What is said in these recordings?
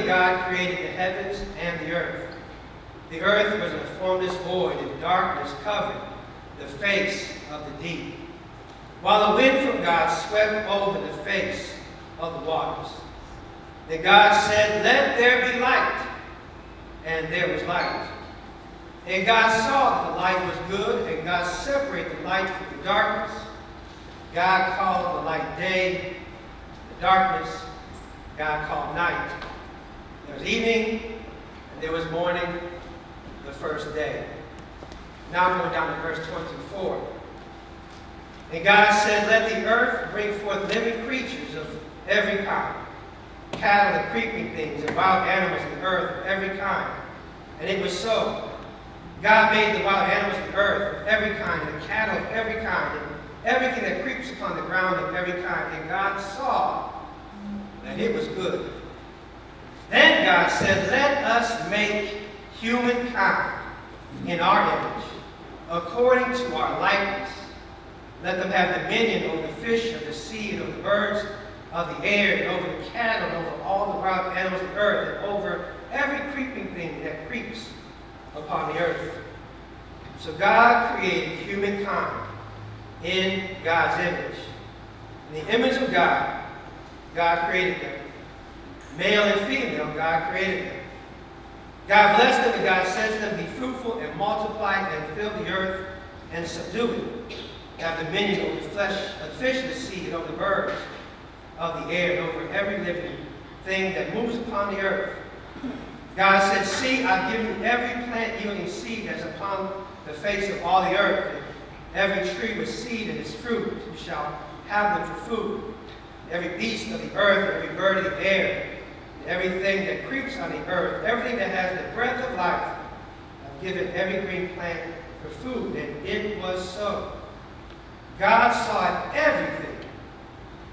of God created the heavens and the earth. The earth was a formless void, and darkness covered the face of the deep, while the wind from God swept over the face of the waters. Then God said, "Let there be light," and there was light. And God saw that the light was good, and God separated the light from the darkness. God called the light day, the darkness God called night. There was evening, and there was morning, the first day. Now I'm going down to verse 24. And God said, "Let the earth bring forth living creatures of every kind, cattle and creeping things, and wild animals of the earth of every kind." And it was so. God made the wild animals of the earth of every kind, and the cattle of every kind, and everything that creeps upon the ground of every kind. And God saw that it was good. Then God said, "Let us make humankind in our image, according to our likeness. Let them have dominion over the fish of the sea, and over the birds of the air, and over the cattle, and over all the wild animals of the earth, and over every creeping thing that creeps upon the earth." So God created humankind in God's image. In the image of God, God created them. Male and female, God created them. God blessed them, and God said to them, "Be fruitful and multiply and fill the earth and subdue it. Have dominion over the flesh of the fish of the sea, and over the birds of the air, and over every living thing that moves upon the earth." God said, "See, I've given you every plant yielding seed that's upon the face of all the earth, and every tree with seed in its fruit. You shall have them for food. Every beast of the earth, and every bird of the air, and everything that creeps on the earth, everything that has the breath of life, I've given every green plant for food." And it was so. God saw everything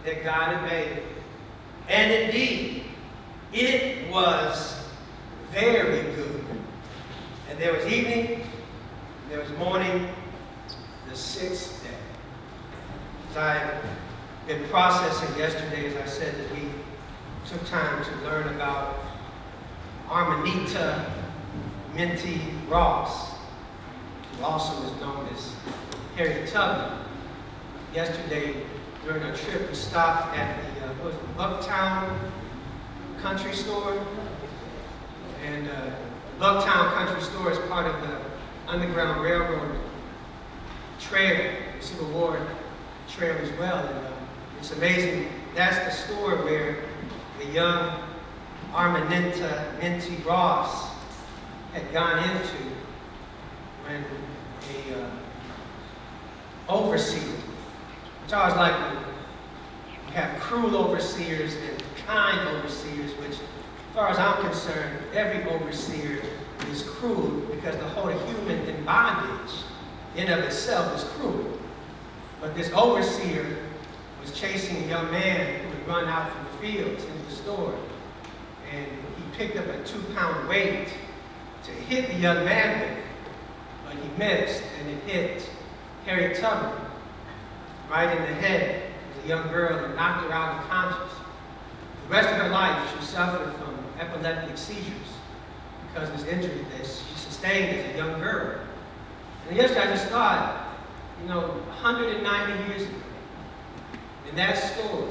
that God had made, and indeed, it was very good. And there was evening, and there was morning, the sixth day. As I've been processing yesterday, as I said, that we took time to learn about Arminita Minty Ross, who also is known as Harriet Tubman. Yesterday, during our trip, we stopped at the Bucktown Country Store. And Bucktown Country Store is part of the Underground Railroad Trail, the Civil War Trail as well. And it's amazing. That's the store where the young Arminita Minty Ross had gone into when a overseer, which I always like to have cruel overseers and kind overseers, which, as far as I'm concerned, every overseer is cruel, because to hold a human in bondage in of itself is cruel. But this overseer was chasing a young man who had run out from the fields into the store. And he picked up a 2-pound weight to hit the young man with, but he missed, and it hit Harriet Tubman right in the head. As a young girl, and knocked her out unconscious. The rest of her life, she suffered from epileptic seizures because of this injury that she sustained as a young girl. And yesterday I just thought, 190 years ago, in that store,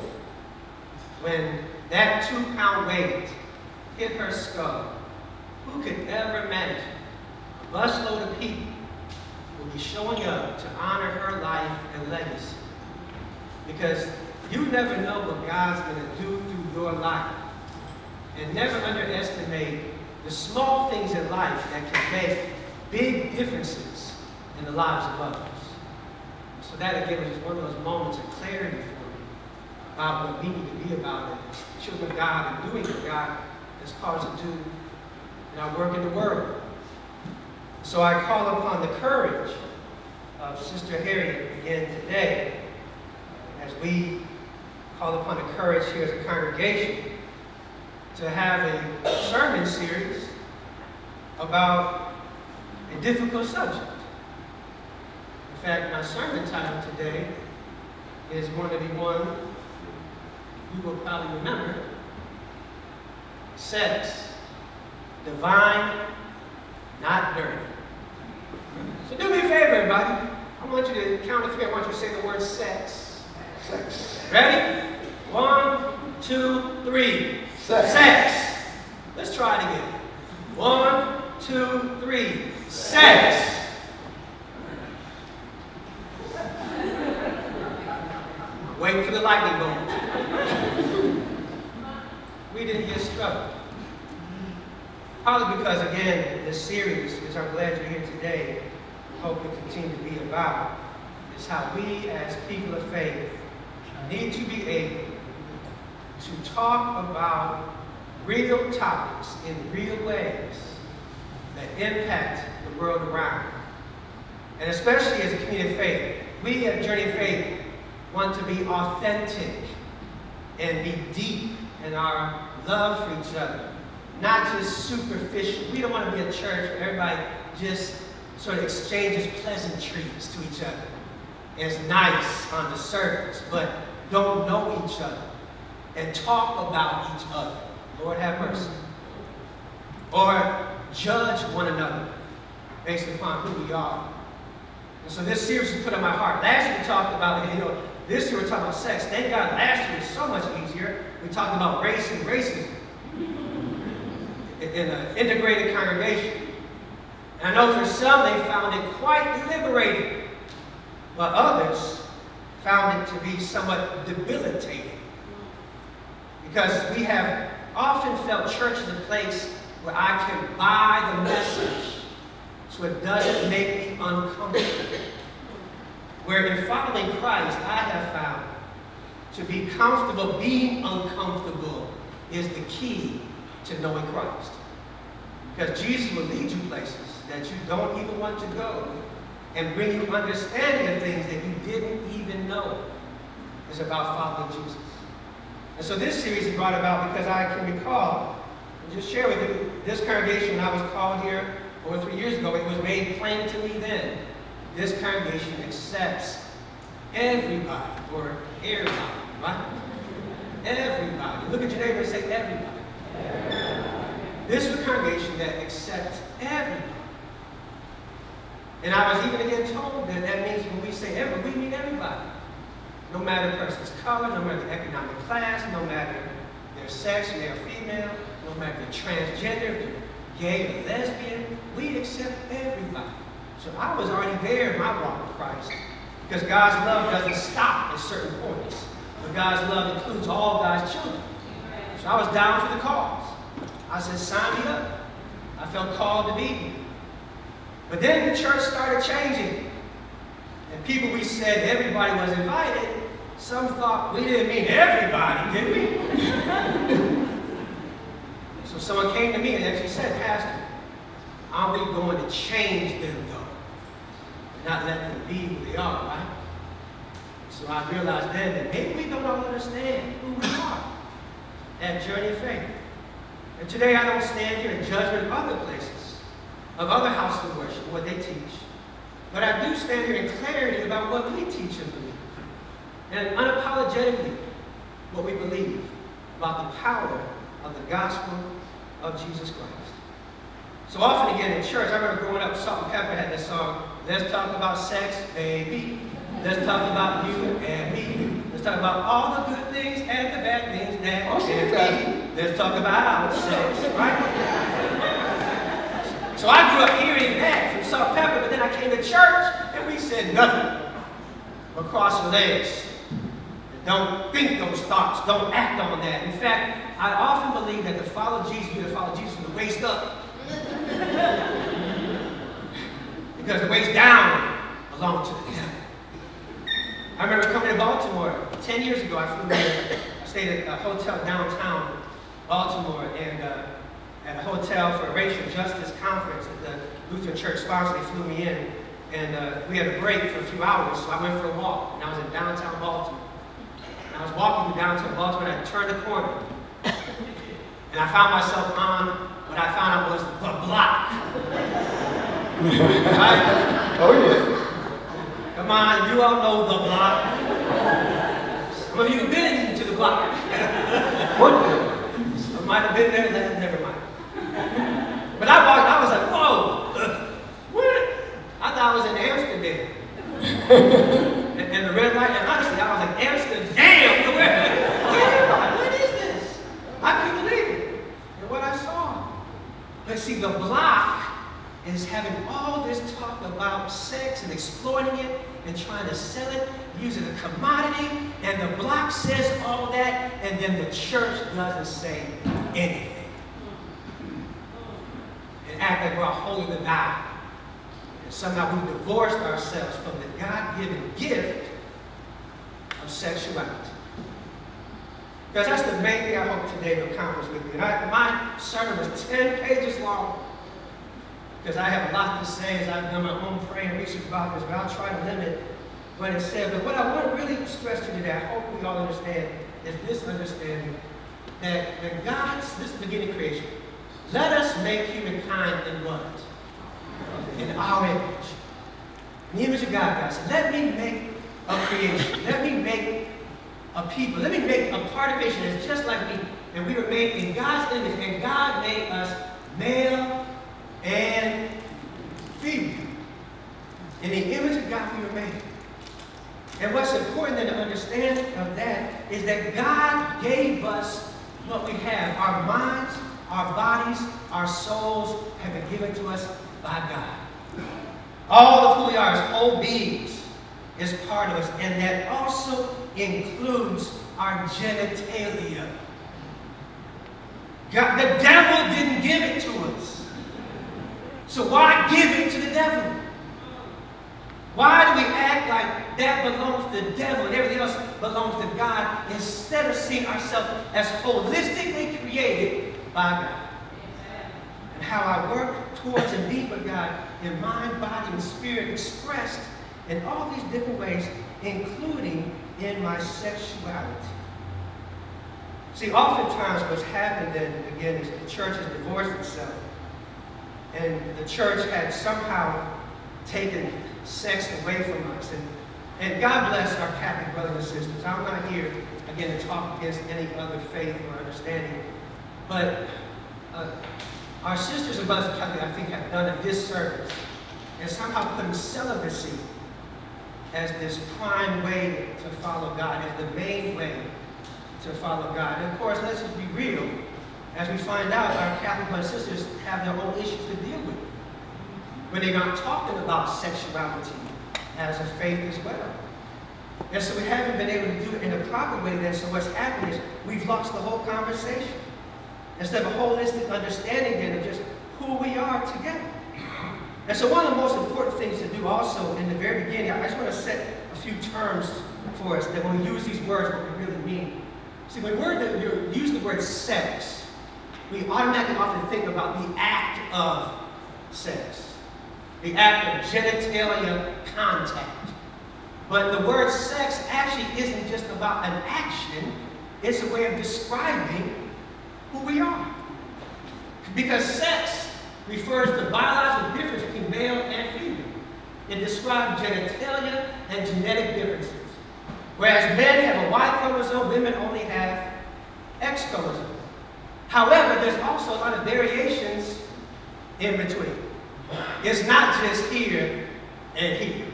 when that 2-pound weight hit her skull, who could ever imagine a busload of people would be showing up to honor her life and legacy? Because you never know what God's going to do through your life. And never underestimate the small things in life that can make big differences in the lives of others. So that, again, was just one of those moments of clarity for me about what we need to be about as children of God, and doing what God has called us to do in our work in the world. So I call upon the courage of Sister Harriet again today, as we call upon the courage here as a congregation to have a sermon series about a difficult subject. In fact, my sermon title today is going to be one you will probably remember: Sex. Divine, not dirty. So do me a favor, everybody. I want you to count to 3. I want you to say the word sex. Sex. Ready? 1, 2, 3. Sex. Sex. Let's try it again. 1, 2, 3. Sex. Waiting for the lightning bolt. We didn't get struck. Probably because, again, this series, which I'm glad you're here today, hope to continue to be about, is how we as people of faith need to be able to talk about real topics in real ways that impact the world around. And especially as a community of faith, we at Journey of Faith want to be authentic and be deep in our love for each other, not just superficial. We don't want to be a church where everybody just sort of exchanges pleasantries to each other. It's nice on the surface, but don't know each other and talk about each other. Lord have mercy. Or judge one another based upon who we are. And so this series was put on my heart. Last year we talked about, this year we're talking about sex. Thank God last year was so much easier. We talked about race and racism in an integrated congregation. And I know for some they found it quite liberating, while others found it to be somewhat debilitating. Because we have often felt church is a place where I can buy the message so it doesn't make me uncomfortable. Where in following Christ, I have found to be comfortable being uncomfortable is the key to knowing Christ. Because Jesus will lead you places that you don't even want to go and bring you understanding of things that you didn't even know. It's about following Jesus. And so this series is brought about because I can recall, and just share with you, this congregation, when I was called here over 3 years ago, it was made plain to me then. This congregation accepts everybody, or everybody, right? Everybody. Look at your neighbor and say everybody. This is a congregation that accepts everybody. And I was even again told that that means when we say everybody, we mean everybody. No matter the person's color, no matter the economic class, no matter their sex, male or female, no matter the transgender, if they're gay or lesbian, we accept everybody. So I was already there in my walk with Christ, because God's love doesn't stop at certain points, but God's love includes all God's children. So I was down for the cause. I said, sign me up. I felt called to be here. But then the church started changing. And people we said everybody was invited, some thought we didn't mean everybody, did we? So someone came to me and actually said, Pastor, are we going to change them though? And not let them be who they are, right? So I realized then that maybe we don't all understand who we are at Journey of Faith. And today I don't stand here in judgment of other places, of other houses of worship, what they teach. But I do stand here in clarity about what we teach and believe. And unapologetically, what we believe about the power of the gospel of Jesus Christ. So often again in church, I remember growing up, Salt-N-Pepa had this song, let's talk about sex, baby. Let's talk about you and me. Let's talk about all the good things and the bad things that can be. Let's talk about sex, right? So I grew up hearing that from Salt-N-Pepa, but then I came to church and we said nothing but cross your legs. Don't think those thoughts. Don't act on that. In fact, I often believe that to follow Jesus, you have to follow Jesus from the waist up. Because the waist down belongs to the devil. I remember coming to Baltimore 10 years ago. I flew there. I stayed at a hotel downtown Baltimore, and at a hotel for a racial justice conference that the Lutheran Church sponsored. They flew me in, and we had a break for a few hours, so I went for a walk, and I was in downtown Baltimore. And I was walking through downtown Baltimore, and I turned the corner, and I found myself on what I found out was the block. Right? Oh, yeah. Come on, you all know the block. Some of you have been into the block. What? Some might have been there, never mind. But I walked, I was like, whoa, what? I thought I was in Amsterdam. and the red light, and honestly, I was like, Amsterdam, where am I? What is this? I couldn't believe it. And what I saw. But see, the block is having all this talk about sex and exploiting it and trying to sell it, using a commodity, and the block says all that, and then the church doesn't say anything. And act like we're holding the God. And somehow we've divorced ourselves from the God-given gift of sexuality. Because that's the main thing I hope today to accomplish with you. And my sermon was 10 pages long. Because I have a lot to say as I've done my own praying research about this, but I'll try to limit what it said. But what I want to really stress to you today, I hope we all understand, is this understanding that when God's, this is the beginning of creation, let us make humankind in what? In our image. In the image of God said, let me make a creation. Let me make a people. Let me make a part of creation that's just like me. And we were made in God's image, and God made us male and female. In the image of God we were made. And what's important then to understand of that is that God gave us what we have. Our minds, our bodies, our souls have been given to us by God. All of who we are as whole beings is part of us. And that also includes our genitalia. God, the devil didn't give it to us. So why give it to the devil? Why do we act like that belongs to the devil and everything else belongs to God instead of seeing ourselves as holistically created by God? And how I work towards and be with God in mind, body, and spirit expressed in all these different ways, including in my sexuality. See, oftentimes what's happened then, again, is the church has divorced itself. And the church had somehow taken sex away from us. And God bless our Catholic brothers and sisters. I'm not here, again, to talk against any other faith or understanding. But our sisters and brothers in Catholic, I think, have done a disservice and somehow putting celibacy as this prime way to follow God, as the main way to follow God. And of course, let's just be real. As we find out, our Catholic brothers and sisters have their own issues to deal with when they're not talking about sexuality as a faith as well. And so we haven't been able to do it in a proper way then. So what's happened is we've lost the whole conversation. Instead of a holistic understanding then of just who we are together. And so one of the most important things to do also in the very beginning, I just want to set a few terms for us that when we use these words, what we really mean. See, when we use the word sex, we automatically often think about the act of sex, the act of genitalia contact. But the word sex actually isn't just about an action, it's a way of describing who we are. Because sex refers to biological difference between male and female. It describes genitalia and genetic differences. Whereas men have a Y chromosome, women only have X chromosome. However, there's also a lot of variations in between. It's not just here and here.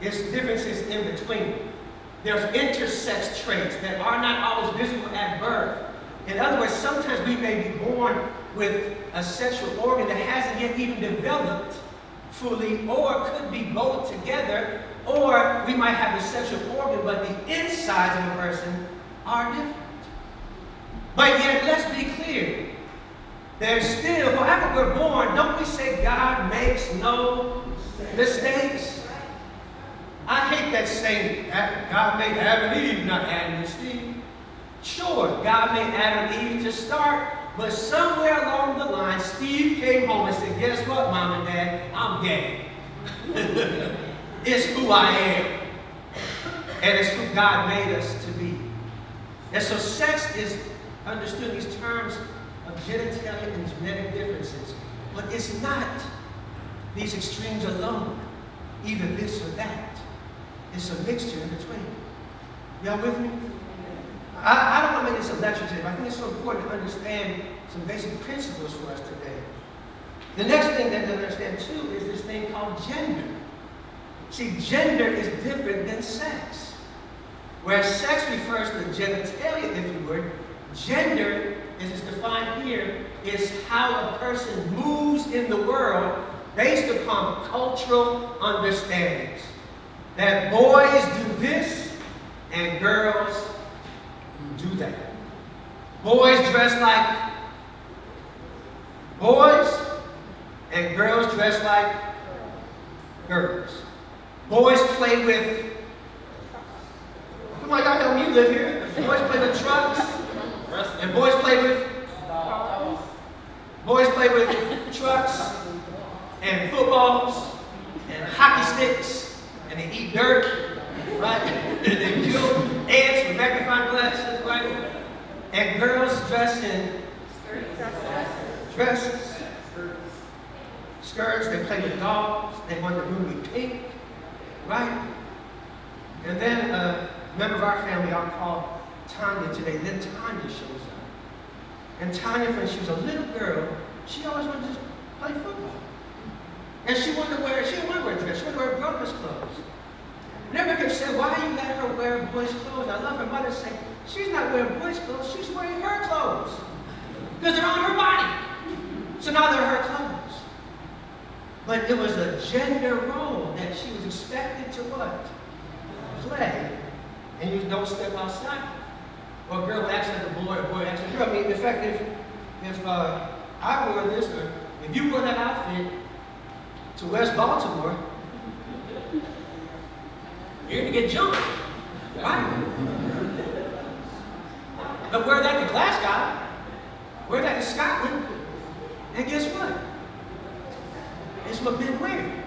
It's differences in between. There's intersex traits that are not always visible at birth. In other words, sometimes we may be born with a sexual organ that hasn't yet even developed fully, or could be both together, or we might have a sexual organ, but the insides of the person are different. But yet, let's be clear. There's still, however we're born, don't we say God makes no mistakes? I hate that saying, God made Adam and Eve, not Adam and Steve. Sure, God made Adam and Eve to start, but somewhere along the line, Steve came home and said, guess what, Mom and Dad? I'm gay. It's who I am. And it's who God made us to be. And so sex is understood in these terms of genitalia and genetic differences. But it's not these extremes alone, either this or that. It's a mixture in between. Y'all with me? I don't want to make this a lecture today, but I think it's so important to understand some basic principles for us today. The next thing that to understand too is this thing called gender. See, gender is different than sex. Whereas sex refers to genitalia, if you would, gender, as is defined here, is how a person moves in the world based upon cultural understandings. That boys do this and girls do that. Boys dress like boys and girls dress like girls. Boys play with, come on, y'all help me, you live here. Boys play with trucks and boys play with trucks and footballs and hockey sticks, and they eat dirt, right? And they kill ants with magnifying glasses, right? And girls dress in dresses, skirts, they play with dogs, they want the room to be pink, right? And then a member of our family I'll call Tanya today. Then Tanya shows up. And Tanya, when she was a little girl, she always wanted to just play football. And she didn't want to wear a dress, she wanted to wear brother's clothes. And everybody kept saying, why you let her wear boys' clothes? I love her mother saying, she's not wearing boys' clothes, she's wearing her clothes. Because they're on her body. So now they're her clothes. But it was a gender role that she was expected to what? Play. And you don't step outside. Or a girl would act like a boy, or a boy acts like a girl. I mean, in fact, if I wore this, or if you wore that outfit to West Baltimore, you're going to get jumped, right? But wear that to Glasgow, wear that to Scotland, and guess what? It's what men wear.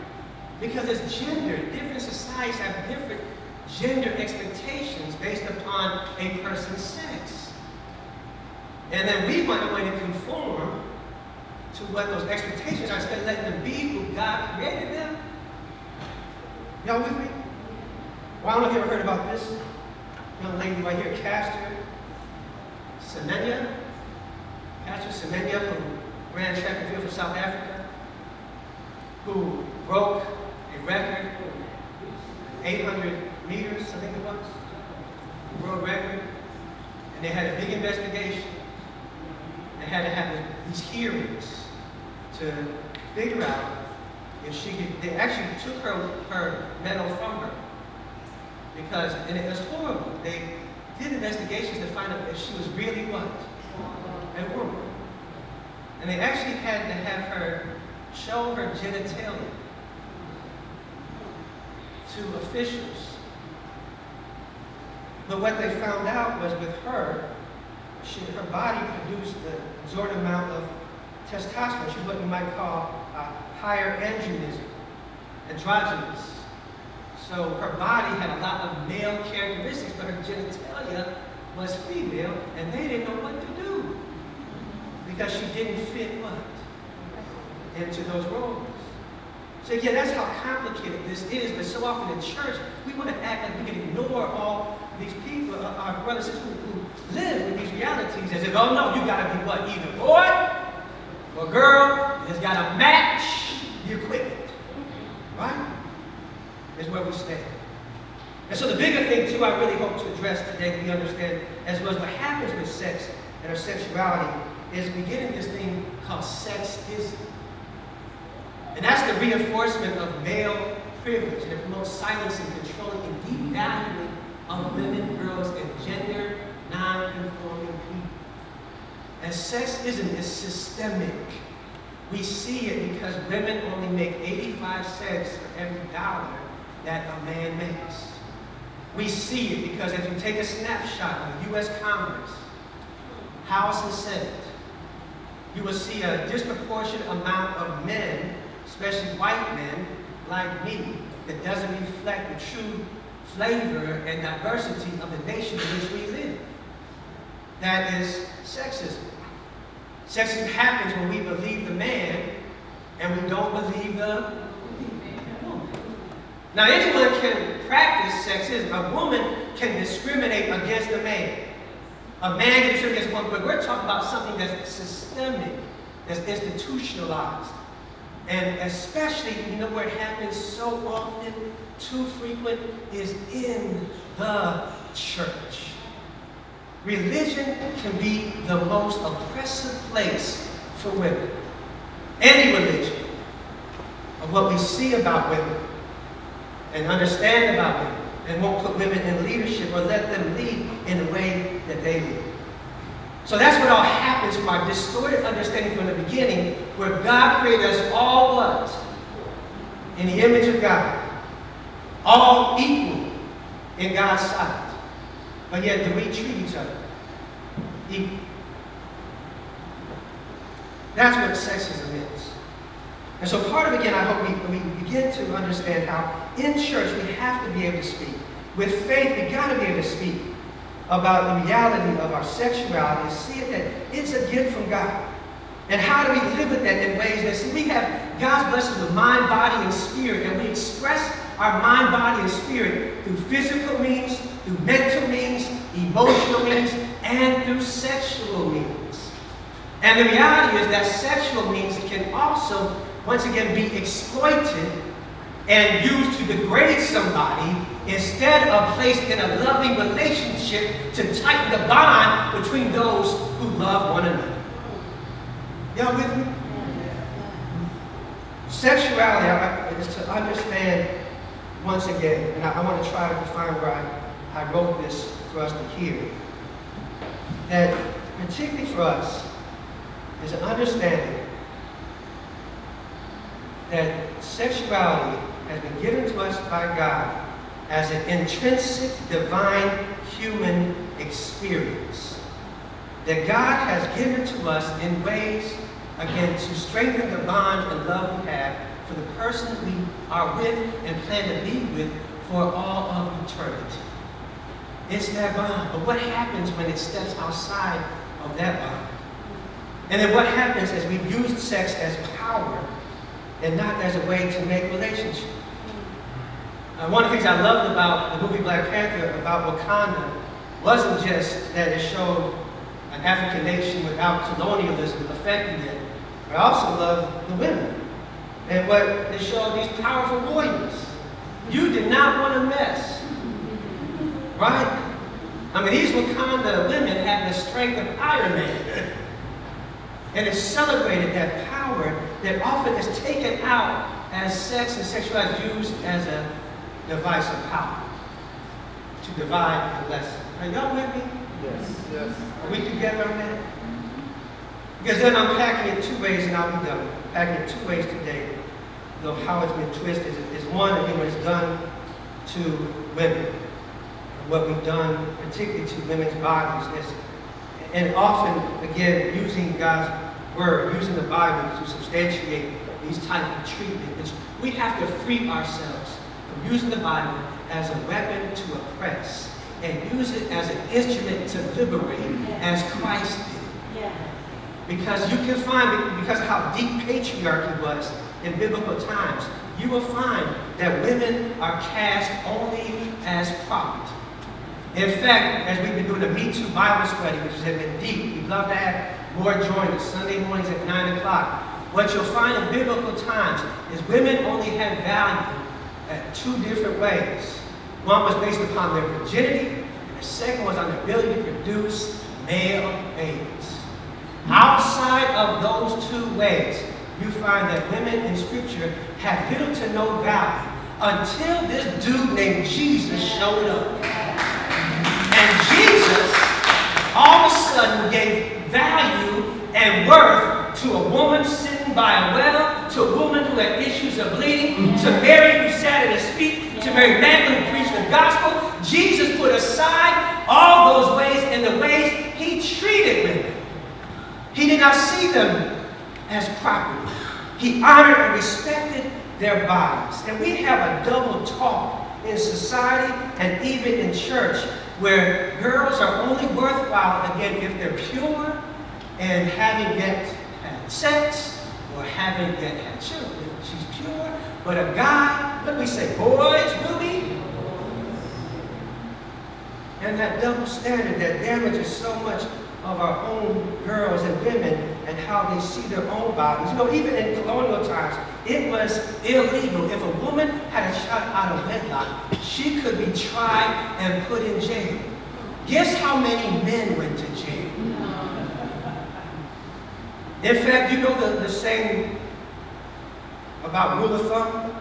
Because it's gender. Different societies have different gender expectations based upon a person's sex. And then we want a way to conform to what those expectations are instead of letting them be who God created them. Y'all with me? Well, I don't know if you ever heard about this young lady right here, Caster Semenya. Caster Semenya, who ran track and field for South Africa, who broke a record, 800 meters, I think it was, world record. And they had a big investigation. They had to have these hearings to figure out if she could. They actually took her medal from her. Because, and it was horrible. They did investigations to find out if she was really what? A woman. And they actually had to have her show her genitalia to officials. But what they found out was with her, her body produced the exorbitant amount of testosterone. She's what you might call higher androgynous. So her body had a lot of male characteristics, but her genitalia was female, and they didn't know what to do because she didn't fit what? Into those roles. So again, that's how complicated this is, but so often in church, we want to act like we can ignore all these people, our brothers and sisters who live with these realities as if, oh no, you got to be what? Either boy or girl, and it's got to match the equipment. Right? Is where we stand. And so the bigger thing, too, I really hope to address today that we understand, as well as what happens with sex and our sexuality, is we get in this thing called sexism. And that's the reinforcement of male privilege, and it promotes silence and controlling and devaluing of women, girls, and gender non-conforming people. And sexism is systemic. We see it because women only make 85 cents for every dollar that a man makes. We see it because if you take a snapshot of the U.S. Congress, House and Senate, you will see a disproportionate amount of men, especially white men like me, that doesn't reflect the true flavor and diversity of the nation in which we live. That is sexism. Sexism happens when we believe the man and we don't believe the woman. Now, anyone can practice sexism. A woman can discriminate against a man. A man can trick against one, but we're talking about something that's systemic, that's institutionalized. And especially, you know where it happens so often, too frequent, is in the church. Religion can be the most oppressive place for women. Any religion, of what we see about women and understand about women, and won't put women in leadership or let them lead in the way that they lead. So that's what all happens from our distorted understanding from the beginning, where God created us all what? In the image of God. All equal in God's sight. But yet, do we treat each other equal? That's what sexism is. And so part of, again, I hope we begin to understand how in church we have to be able to speak. With faith, we got to be able to speak about the reality of our sexuality and see it that it's a gift from God. And how do we live with that in ways that, see, we have God's blessings with mind, body, and spirit, and we express our mind, body, and spirit through physical means, through mental means, emotional means, and through sexual means. And the reality is that sexual means can also, once again, be exploited and used to degrade somebody instead of placed in a loving relationship to tighten the bond between those who love one another. Y'all with me? Sexuality is to understand, once again, and I want to try to define where I wrote this for us to hear, that particularly for us is an understanding that sexuality has been given to us by God as an intrinsic, divine, human experience that God has given to us in ways, again, to strengthen the bond and love we have for the person we are with and plan to be with for all of eternity. It's that bond. But what happens when it steps outside of that bond? And then what happens as we've used sex as power and not as a way to make relationship? One of the things I loved about the movie Black Panther, about Wakanda, wasn't just that it showed an African nation without colonialism affecting it, but I also loved the women. And what it showed, these powerful warriors. You did not want to mess. Right? I mean, these Wakanda women had the strength of Iron Man. And it celebrated that power that often is taken out as sex and sexuality is used as a device of power to divide and lessen. Are y'all with me? Yes, yes. Are we together on that? Because then I'm packing it two ways and I'll be done. Packing it two ways today, though how it's been twisted is one, again, what it's done to women. What we've done, particularly to women's bodies, is, and often, again, using God's word, using the Bible to substantiate these type of treatments. We have to free ourselves from using the Bible as a weapon to oppress and use it as an instrument to liberate, as Christ did. Because you can find, because of how deep patriarchy was in biblical times, you will find that women are cast only as property. In fact, as we've been doing the Me Too Bible study, which has been deep, we'd love to have more join us Sunday mornings at 9 o'clock. What you'll find in biblical times is women only had value at two different ways. One was based upon their virginity, and the second was on their ability to produce male babies. Outside of those two ways, you find that women in Scripture had little to no value until this dude named Jesus showed up. And Jesus, all of a sudden, gave value and worth to a woman sitting by a well, to a woman who had issues of bleeding, to Mary who sat at his feet, to Mary Magdalene who preached the gospel. Jesus put aside all those ways and the ways he treated women. He did not see them as property. He honored and respected their bodies. And we have a double talk in society and even in church, where girls are only worthwhile, again, if they're pure and haven't yet had sex or haven't yet had children. She's pure, but a guy, what do we say, boys will be? And that double standard that damages so much of our own girls and women and how they see their own bodies. You know, even in colonial times, it was illegal. If a woman had a child out of wedlock, she could be tried and put in jail. Guess how many men went to jail? In fact, you know the saying about rule of thumb?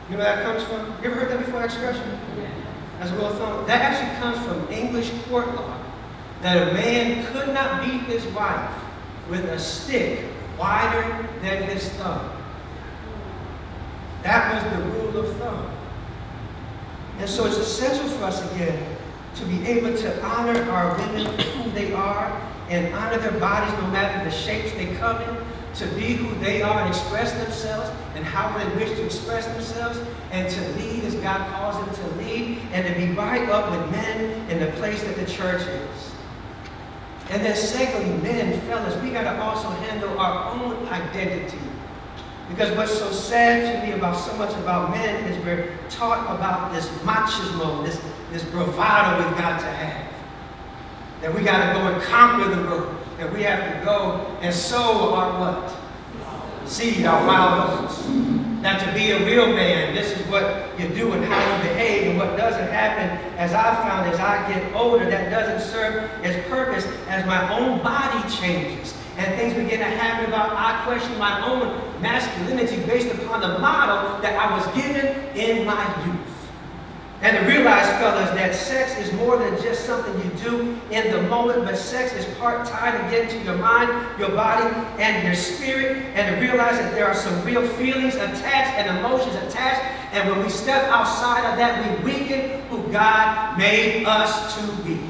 You know where that comes from? You ever heard that before, that expression? As a rule of thumb? That actually comes from English court law. That a man could not beat his wife with a stick wider than his thumb. That was the rule of thumb. And so it's essential for us, again, to be able to honor our women for who they are and honor their bodies no matter the shapes they come in, to be who they are and express themselves and how they wish to express themselves, and to lead as God calls them to lead, and to be right up with men in the place that the church is. And then secondly, men, fellas, we got to also handle our own identity. Because what's so sad to me about so much about men is we're taught about this machismo, this bravado we've got to have. That we got to go and conquer the world. That we have to go and sow our what? Seed, our wild oats. That to be a real man, this is what you do and how you behave. And what doesn't happen, as I've found as I get older, that doesn't serve its purpose as my own body changes. And things begin to happen about, I question my own masculinity based upon the model that I was given in my youth. And to realize, fellas, that sex is more than just something you do in the moment, but sex is part tied again to your mind, your body, and your spirit. And to realize that there are some real feelings attached and emotions attached. And when we step outside of that, we weaken who God made us to be.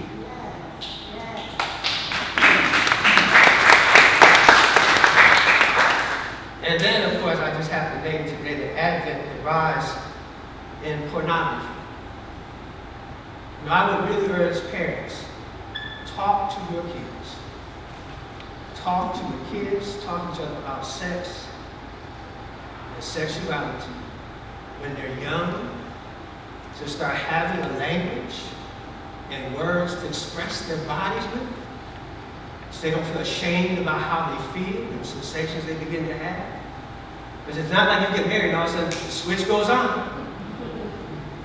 And then, of course, I just have to name today the advent, the rise in pornography. Now, I would really urge parents, talk to your kids. Talk to your kids, talk to each other about sex and sexuality when they're young, to start having a language and words to express their bodies with, so they don't feel ashamed about how they feel and sensations they begin to have. Because it's not like you get married and all of a sudden the switch goes on.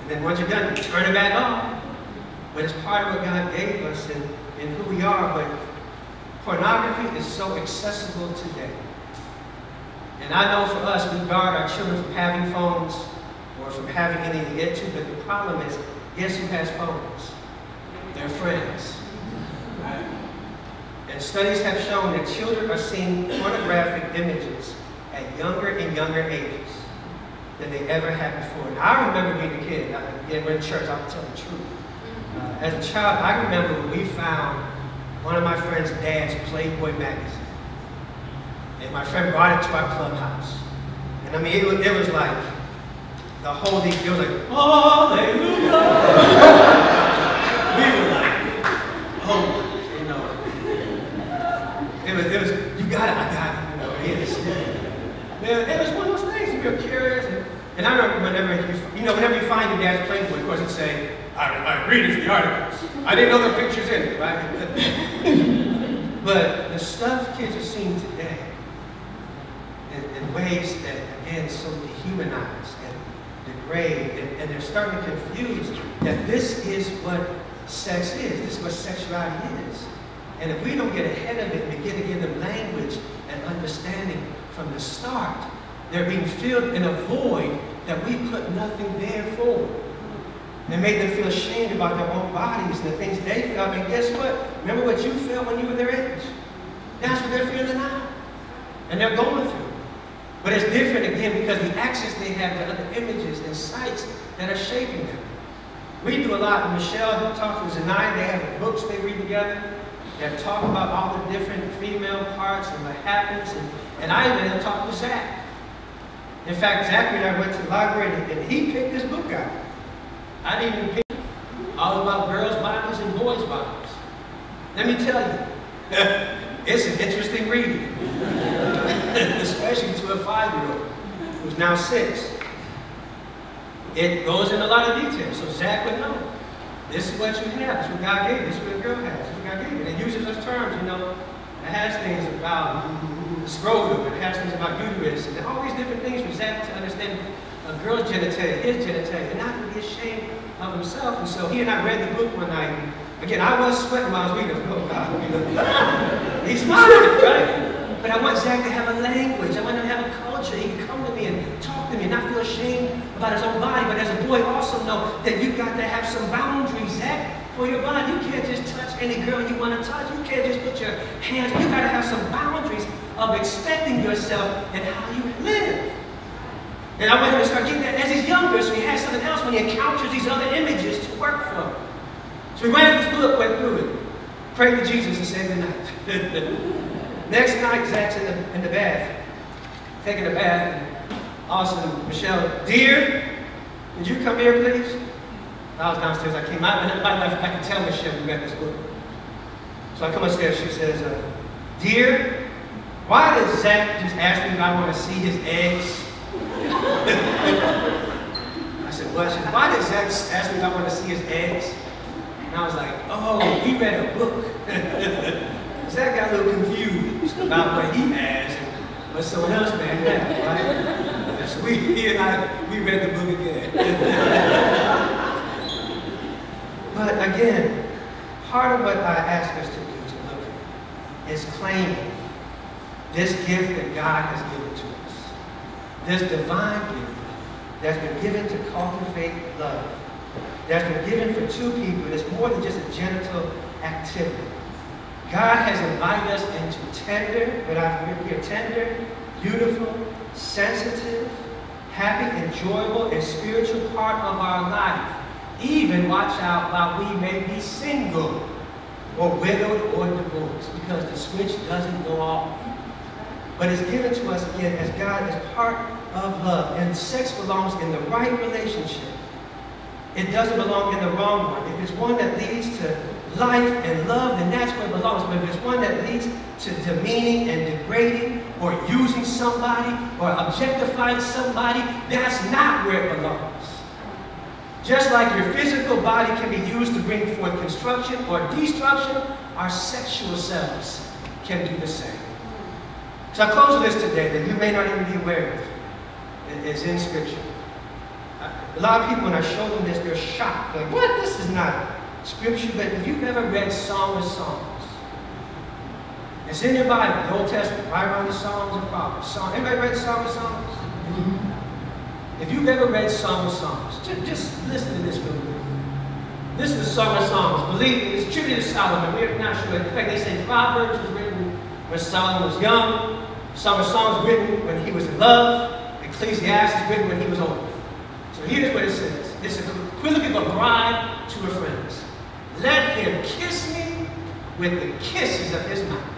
And then once you're done, you turn it back on. But it's part of what God gave us and who we are. But pornography is so accessible today. And I know for us, we guard our children from having phones or from having anything to get to, but the problem is, guess who has phones? Their friends. And studies have shown that children are seeing pornographic images at younger and younger ages than they ever had before. Now, I remember being a kid. Again, we're in church, I'll tell the truth. As a child, I remember when we found one of my friend's dad's Playboy magazine. And my friend brought it to our clubhouse. And I mean, it was like, the whole thing, it was like, hallelujah! We were like, oh, you know. It was, you got it, I got it, you know, it was one of those things, you were curious. And I remember whenever you find your dad's Playboy, of course, it'd say, I read it for the articles. I didn't know the pictures in it, right? But the stuff kids are seeing today, in ways that, again, so dehumanized and degrade, and they're starting to confuse that this is what sex is, this is what sexuality is. And if we don't get ahead of it and begin to give them language and understanding from the start, they're being filled in a void that we put nothing there for. And made them feel ashamed about their own bodies and the things they felt. And guess what? Remember what you felt when you were their age? That's what they're feeling now. And they're going through. But it's different again because the access they have to other images and sites that are shaping them. We do a lot. Michelle talks to Zanaya. They have books they read together that talk about all the different female parts and what happens. And I even talked to Zach. In fact, Zach and I went to the library and he picked this book out. I didn't even pick all about girls' bodies and boys' bodies. Let me tell you, it's an interesting read, especially to a 5-year-old who's now 6. It goes in a lot of detail, so Zach would know. this is what you have. This is what God gave you. This is what a girl has. This is what God gave you. And it uses those terms, you know. It has things about the scrotum. It has things about uterus. And all these different things for Zach to understand a girl's genitalia, his genitalia, and not to be ashamed of himself. And so he and I read the book one night. Again, I was sweating while I was reading it. Oh, God. He's fine, right? But I want Zach to have a language. I want him to have a culture. He can come to me and talk to me and not feel ashamed about his own body. But as a boy, also know that you've got to have some boundaries, Zach, for your body. You can't just touch any girl you want to touch. You can't just put your hands. You've got to have some boundaries of expecting yourself and how you live. And I want him to start getting that as he's younger, so he has something else when he encounters these other images to work from. So we ran this book, went through it, prayed to Jesus and said goodnight. Next night, Zach's in the bath, taking a bath, and all of a sudden, Michelle, dear, could you come here, please? I was downstairs, I came out, and I could tell Michelle we got this book. So I come upstairs, she says, dear, why did Zach just ask me if I want to see his eggs? I said, what? She said, why did Zach ask me if I want to see his eggs? And I was like, oh, we read a book. Zach got a little confused about what he has and what someone else may have, right? So he and I, we read the book again. But again, part of what I ask us to do to look at is claiming this gift that God has given to us. This divine gift that's been given to cultivate love. That's been given for two people. It's more than just a genital activity. God has invited us into tender, beautiful, sensitive, happy, enjoyable, and spiritual part of our life. Even, watch out, while we may be single, or widowed, or divorced, because the switch doesn't go off. But it's given to us again as God as part of love. And sex belongs in the right relationship. It doesn't belong in the wrong one. If it's one that leads to life and love, then that's where it belongs. But if it's one that leads to demeaning and degrading, or using somebody, or objectifying somebody, that's not where it belongs. Just like your physical body can be used to bring forth construction or destruction, our sexual selves can do the same. So I close with this today that you may not even be aware of. It's in Scripture. A lot of people, when I show them this, they're shocked. Like, what? This is not Scripture. But if you've ever read Song of Songs, it's in your Bible, the Old Testament, right around the Songs of Proverbs. Anybody read Song of Songs? Mm-hmm. If you've ever read Song of Songs, just listen to this real quick. This is the Song of Songs. Believe me, it's attributed to Solomon. We're not sure. In fact, they say Proverbs was written when Solomon was young. Song of Songs written when he was in love. Ecclesiastes written when he was old. So here's what it says. It's a equivalent of a bride to her friends. Let him kiss me with the kisses of his mouth.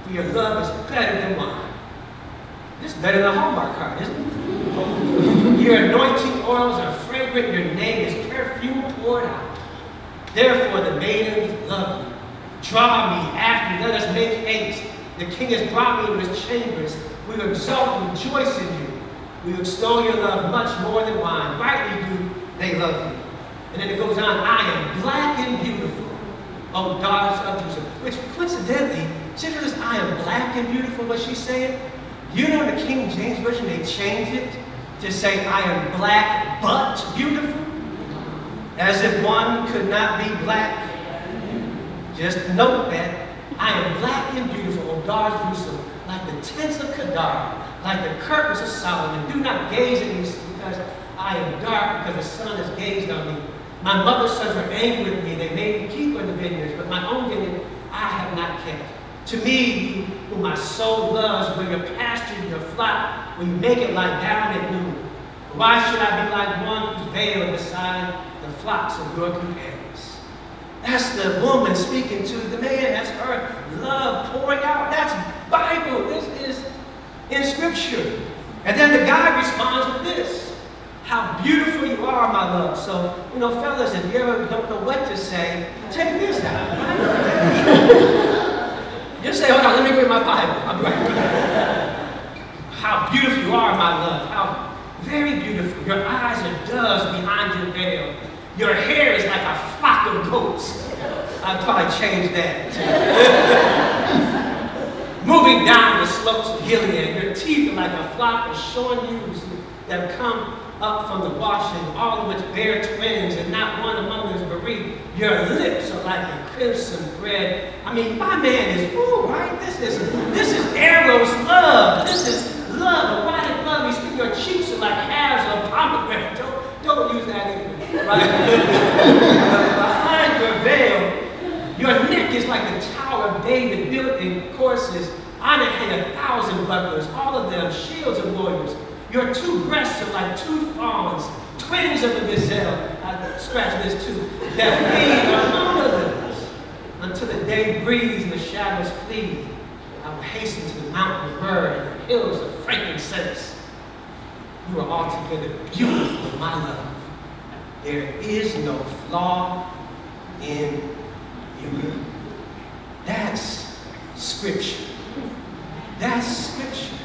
For your love is better than wine. This is better than a Hallmark card, isn't it? Your anointing oils are fragrant. Your name is perfume poured out. Therefore the maidens love you. Draw me after you. Let us make haste. The king has brought me into his chambers. We will exalt and rejoice in you. We will extol your love much more than wine. Rightly do they love you. And then it goes on, I am black and beautiful, O daughters of Jerusalem. Which coincidentally, see this, I am black and beautiful, what she's saying? You know in the King James Version, they changed it to say, I am black but beautiful. As if one could not be black. Just note that. I am black and beautiful, O daughters of Jerusalem, like the tents of Kedar, like the curtains of Solomon. Do not gaze at me because I am dark, because the sun has gazed on me. My mother's sons were angry with me. They made me keep in the vineyards, but my own vineyard I have not kept. To me, who my soul loves, will your pasture and your flock, will you make it lie down at noon? Why should I be like one who's veiled beside the flocks of your companions? That's the woman speaking to the man. That's her love pouring out. That's Bible. This is in Scripture. And then the guy responds with this. How beautiful you are, my love. So, you know, fellas, if you ever don't know what to say, take this out. Just say, hold on, let me read my Bible. I'll be right back. How beautiful you are, my love. How very beautiful. Your eyes are doves behind your veil. Your hair is like a flock I'd probably change that. Moving down the slopes of Gilead, your teeth are like a flock of shorn ewes that have come up from the washing, all of which bear twins, and not one among them is bereaved. Your lips are like a crimson bread. I mean, my man is, ooh, right? This is Eros love. This is love, erotic love. Your cheeks are like halves of pomegranate. Don't use that either, right? Behind your veil, your neck is like the Tower of David, built in courses. On it hang 1,000 bucklers, all of them shields of warriors. Your two breasts are like two fawns, twins of a gazelle. I scratch this too. That feed on mountains until the day breathes and the shadows flee. I will hasten to the mountain of myrrh and the hills of frankincense. You are altogether beautiful, my love. There is no flaw in you. That's Scripture. That's Scripture.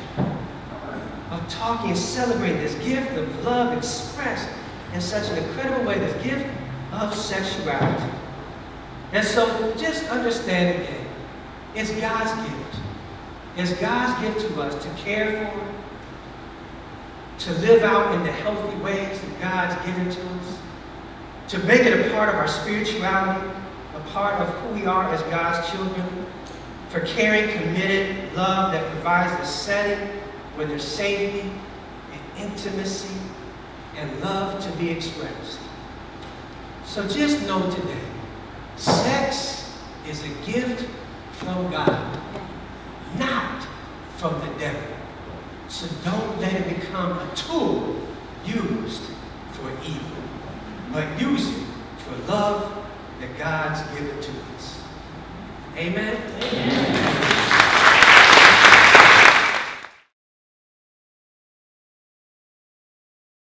Of talking and celebrating this gift of love expressed in such an incredible way, this gift of sexuality. And so just understand again, it's God's gift. It's God's gift to us to care for, to live out in the healthy ways that God's given to us, to make it a part of our spirituality, a part of who we are as God's children, for caring, committed love that provides the setting where there's safety and intimacy and love to be expressed. So just know today, sex is a gift from God, not from the devil. So don't let it become a tool used for evil, but use it for love that God's given to us. Amen? Amen.